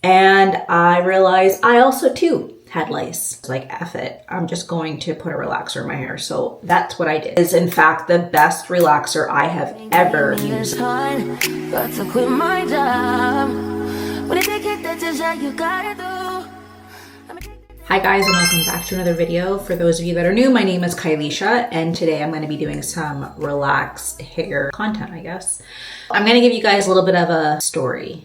And I realized I also too had lice. It's like, F it, I'm just going to put a relaxer in my hair. So that's what I did. It's in fact the best relaxer I have ever used. Got to quit my job. When I take it, that's just you gotta do. Hi guys, and welcome back to another video. For those of you that are new, my name is Lice, and today I'm going to be doing some relaxed hair content, I guess. I'm going to give you guys a little bit of a story.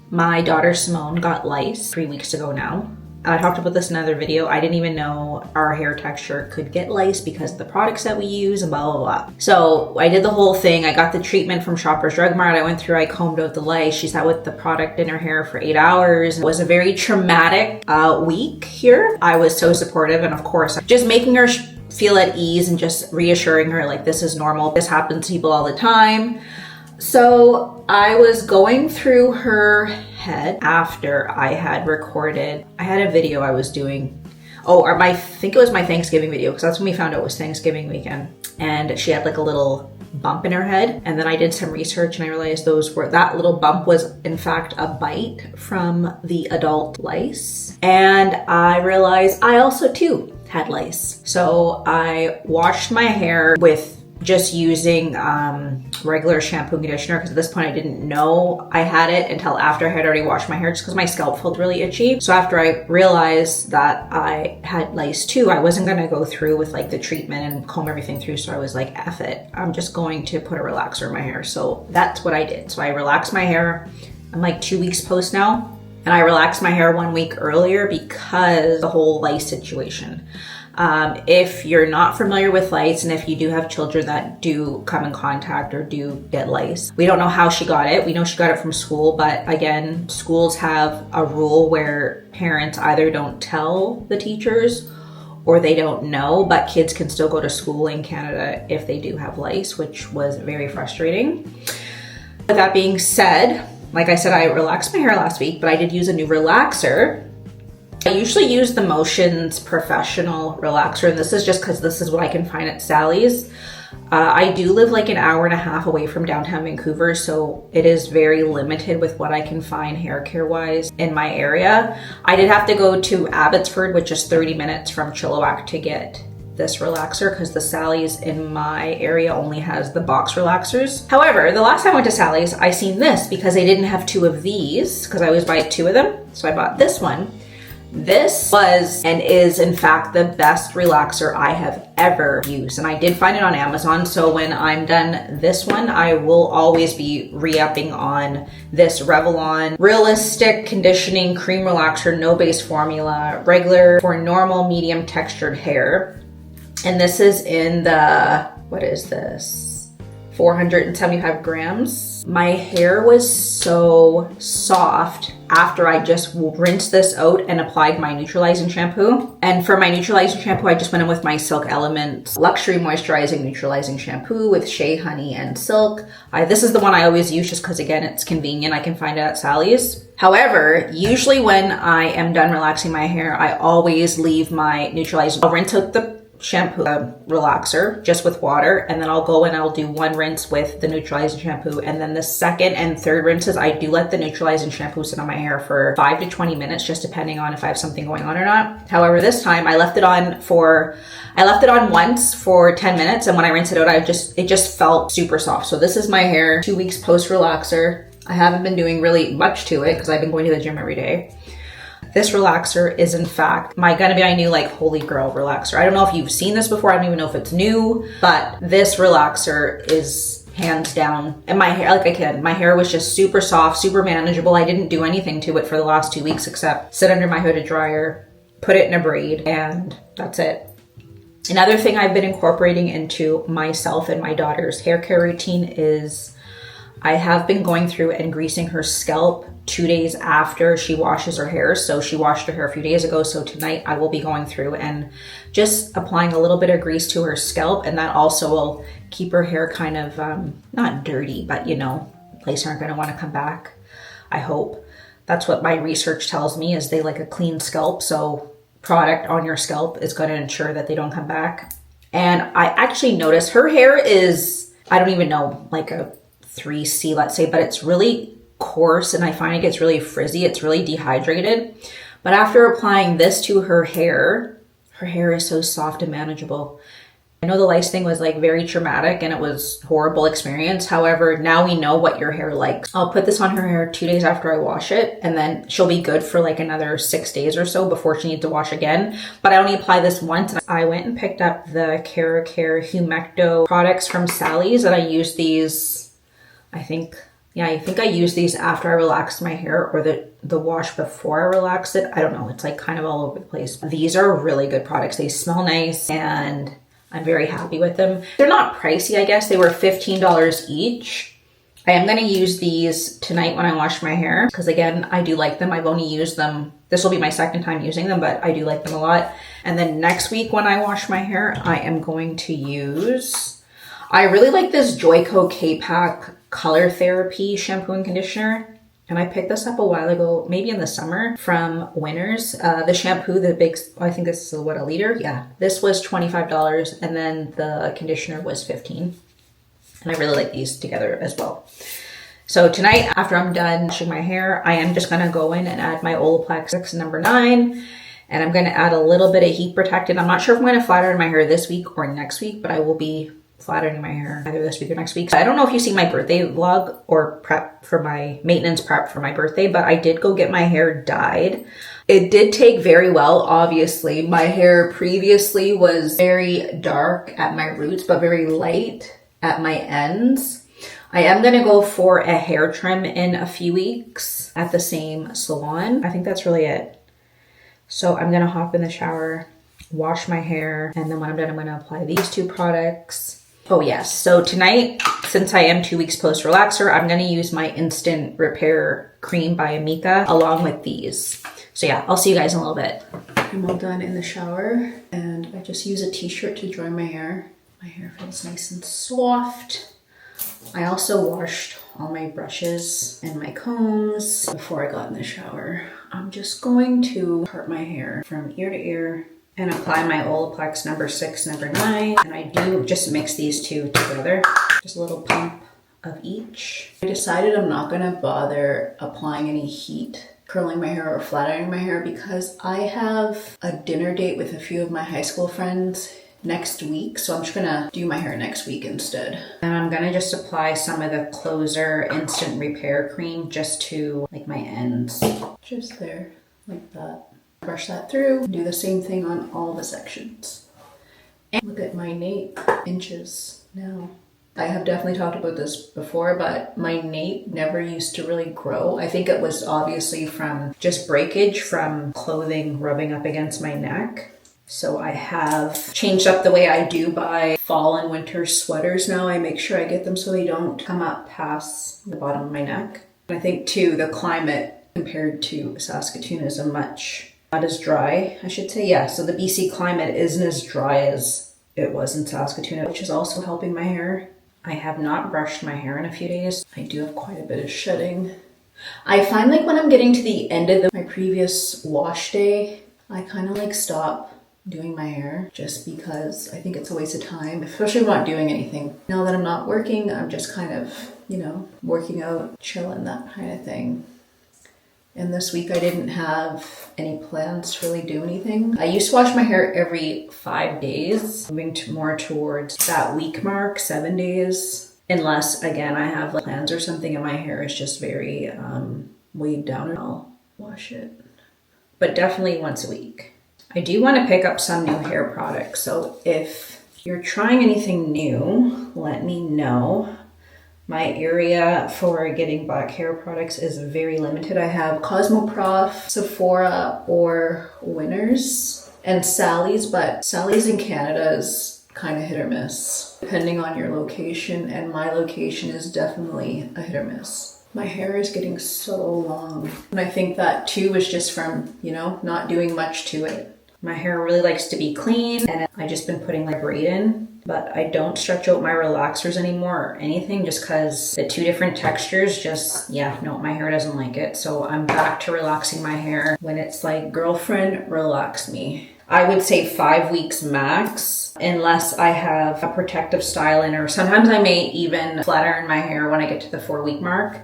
My daughter Simone got lice 3 weeks ago now. I talked about this in another video. I didn't even know our hair texture could get lice because of the products that we use and blah, blah, blah. So I did the whole thing. I got the treatment from Shoppers Drug Mart. I went through, I combed out the lice. She sat with the product in her hair for 8 hours. It was a very traumatic week here. I was so supportive, and of course, just making her feel at ease and just reassuring her like, this is normal. This happens to people all the time. So I was going through her head after I had recorded, I had a video I was doing. I think it was my Thanksgiving video, because that's when we found out it was Thanksgiving weekend. And she had like a little bump in her head. And then I did some research and I realized that little bump was in fact a bite from the adult lice. And I realized I also too had lice. So I washed my hair with just using regular shampoo and conditioner, because at this point I didn't know I had it until after I had already washed my hair, just because my scalp felt really itchy. So after I realized that I had lice too, I wasn't going to go through with like the treatment and comb everything through. So I was like, F it, I'm just going to put a relaxer in my hair. So that's what I did. So I relaxed my hair. I'm like 2 weeks post now, and I relaxed my hair 1 week earlier because the whole lice situation. If you're not familiar with lice, and if you do have children that do come in contact or do get lice, we don't know how she got it. We know she got it from school, but again, schools have a rule where parents either don't tell the teachers or they don't know, but kids can still go to school in Canada if they do have lice, which was very frustrating. With that being said, like I said, I relaxed my hair last week, but I did use a new relaxer. I usually use the Motions Professional relaxer, and this is just because this is what I can find at Sally's. I do live like an hour and a half away from downtown Vancouver, so it is very limited with what I can find hair care wise in my area. I did have to go to Abbotsford, which is 30 minutes from Chilliwack, to get this relaxer, because the Sally's in my area only has the box relaxers. However, the last time I went to Sally's, I seen this because they didn't have two of these, because I always buy two of them. So I bought this one. This was and is in fact the best relaxer I have ever used, and I did find it on Amazon. So when I'm done this one, I will always be re-upping on this Revlon Realistic Conditioning Cream Relaxer, no base formula, regular for normal medium textured hair. And this is in the, what is this, 475 grams. My hair was so soft after I just rinsed this out and applied my neutralizing shampoo. And for my neutralizing shampoo, I just went in with my Silk Elements Luxury Moisturizing Neutralizing Shampoo with shea, honey, and silk. This is the one I always use just because, again, it's convenient. I can find it at Sally's. However, usually when I am done relaxing my hair, I always leave my neutralizing. I'll rinse out the shampoo relaxer just with water, and then I'll go and I'll do one rinse with the neutralizing shampoo, and then the second and third rinses I do let the neutralizing shampoo sit on my hair for 5 to 20 minutes, just depending on if I have something going on or not. However, this time I left it on once for 10 minutes, and when I rinsed it out, it just felt super soft. So this is my hair 2 weeks post relaxer. I haven't been doing really much to it because I've been going to the gym every day. This relaxer is in fact gonna be my new like holy grail relaxer. I don't know if you've seen this before. I don't even know if it's new, but this relaxer is hands down. And my hair, like I said, my hair was just super soft, super manageable. I didn't do anything to it for the last 2 weeks except sit under my hooded dryer, put it in a braid, and that's it. Another thing I've been incorporating into myself and my daughter's hair care routine is I have been going through and greasing her scalp 2 days after she washes her hair. So she washed her hair a few days ago. So tonight I will be going through and just applying a little bit of grease to her scalp. And that also will keep her hair kind of, not dirty, but lice aren't going to want to come back. I hope. That's what my research tells me, is they like a clean scalp. So product on your scalp is going to ensure that they don't come back. And I actually noticed her hair is, I don't even know, like a 3C, let's say, but it's really coarse and I find it gets really frizzy. It's really dehydrated. But after applying this to her hair is so soft and manageable. I know the lice thing was like very traumatic and it was a horrible experience. However, now we know what your hair likes. I'll put this on her hair 2 days after I wash it, and then she'll be good for like another 6 days or so before she needs to wash again. But I only apply this once. I went and picked up the Care Humecto products from Sally's, and I used these, I think I used these after I relaxed my hair, or the wash before I relaxed it. I don't know. It's like kind of all over the place. These are really good products. They smell nice and I'm very happy with them. They're not pricey, I guess. They were $15 each. I am going to use these tonight when I wash my hair because, again, I do like them. I've only used them. This will be my second time using them, but I do like them a lot. And then next week when I wash my hair, I am going to use... I really like this Joico K-Pack Color Therapy shampoo and conditioner. And I picked this up a while ago, maybe in the summer, from Winners. The shampoo, the big, I think this is what, a liter? Yeah. This was $25 and then the conditioner was $15. And I really like these together as well. So tonight, after I'm done washing my hair, I am just gonna go in and add my Olaplex number 9. And I'm gonna add a little bit of heat protectant. I'm not sure if I'm gonna flat iron my hair this week or next week, but I will be flat ironing my hair either this week or next week. So I don't know if you see my birthday vlog or prep for my maintenance prep for my birthday, but I did go get my hair dyed. It did take very well, obviously. My hair previously was very dark at my roots, but very light at my ends. I am gonna go for a hair trim in a few weeks at the same salon. I think that's really it. So I'm gonna hop in the shower, wash my hair, and then when I'm done, I'm gonna apply these 2 products. Oh yes, so tonight, since I am 2 weeks post relaxer, I'm gonna use my Instant Repair Cream by Amika along with these. So yeah, I'll see you guys in a little bit. I'm all done in the shower and I just use a t-shirt to dry my hair. My hair feels nice and soft. I also washed all my brushes and my combs before I got in the shower. I'm just going to part my hair from ear to ear and apply my Olaplex number 6, number 9. And I do just mix these 2 together. Just a little pump of each. I decided I'm not gonna bother applying any heat, curling my hair or flat ironing my hair because I have a dinner date with a few of my high school friends next week. So I'm just gonna do my hair next week instead. And I'm gonna just apply some of the Closer Instant Repair Cream just to like my ends. Just there, like that. Brush that through, do the same thing on all the sections. And look at my nape inches now. I have definitely talked about this before, but my nape never used to really grow. I think it was obviously from just breakage from clothing rubbing up against my neck. So I have changed up the way I do by fall and winter sweaters now. I make sure I get them so they don't come up past the bottom of my neck. I think too, the climate compared to Saskatoon is not as dry, I should say. Yeah, so the BC climate isn't as dry as it was in Saskatoon, which is also helping my hair. I have not brushed my hair in a few days. I do have quite a bit of shedding. I find like when I'm getting to the end of my previous wash day, I kind of like stop doing my hair just because I think it's a waste of time, especially if I'm not doing anything. Now that I'm not working, I'm just kind of, you know, working out, chilling, that kind of thing. And this week I didn't have any plans to really do anything. I used to wash my hair every 5 days, moving more towards that week mark, 7 days. Unless, again, I have like plans or something and my hair is just very weighed down, and I'll wash it. But definitely once a week. I do want to pick up some new hair products. So if you're trying anything new, let me know. My area for getting black hair products is very limited. I have Cosmoprof, Sephora, or Winners, and Sally's, but Sally's in Canada is kind of hit or miss, depending on your location, and my location is definitely a hit or miss. My hair is getting so long, and I think that too is just from, you know, not doing much to it. My hair really likes to be clean, and I just been putting like braid in. But I don't stretch out my relaxers anymore or anything just because the 2 different textures just, yeah, no, my hair doesn't like it. So I'm back to relaxing my hair when it's like, girlfriend, relax me. I would say 5 weeks max, unless I have a protective style in, or sometimes I may even flat iron my hair when I get to the 4-week mark.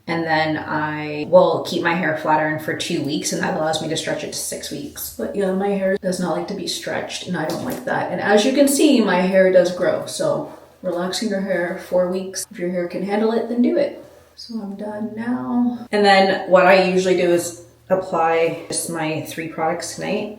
And then I will keep my hair flat iron for 2 weeks, and that allows me to stretch it to 6 weeks. But yeah, my hair does not like to be stretched, and I don't like that. And as you can see, my hair does grow. So relaxing your hair 4 weeks. If your hair can handle it, then do it. So I'm done now. And then what I usually do is apply just my 3 products tonight.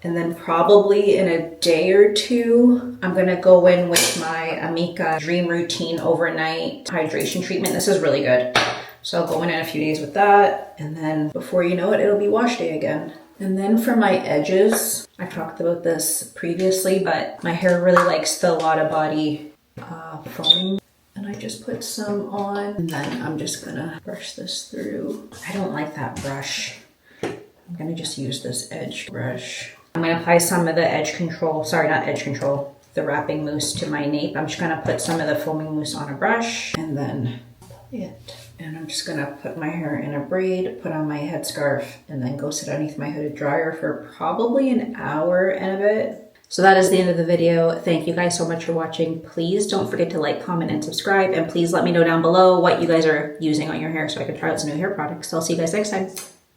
And then probably in a day or 2, I'm gonna go in with my Amika Dream Routine Overnight Hydration Treatment. This is really good. So I'll go in a few days with that. And then before you know it, it'll be wash day again. And then for my edges, I talked about this previously, but my hair really likes the Lotta Body foaming. And I just put some on, and then I'm just gonna brush this through. I don't like that brush. I'm gonna just use this edge brush. I'm gonna apply some of the edge control, sorry, not edge control, the wrapping mousse to my nape. I'm just gonna put some of the foaming mousse on a brush and then apply it. And I'm just gonna put my hair in a braid, put on my headscarf, and then go sit underneath my hooded dryer for probably an hour and a bit. So that is the end of the video. Thank you guys so much for watching. Please don't forget to like, comment, and subscribe. And please let me know down below what you guys are using on your hair so I can try out some new hair products. So I'll see you guys next time.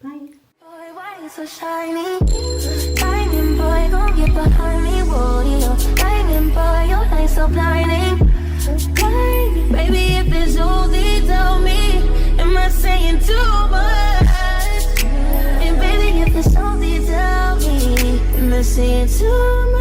Bye. Boy, why you so shiny? Diamond boy, gon' get behind me, rodeo. Diamond boy, your light so blinding. Hey, baby, if it's only tell me, am I saying too much? And baby, if it's only tell me, am I saying too much?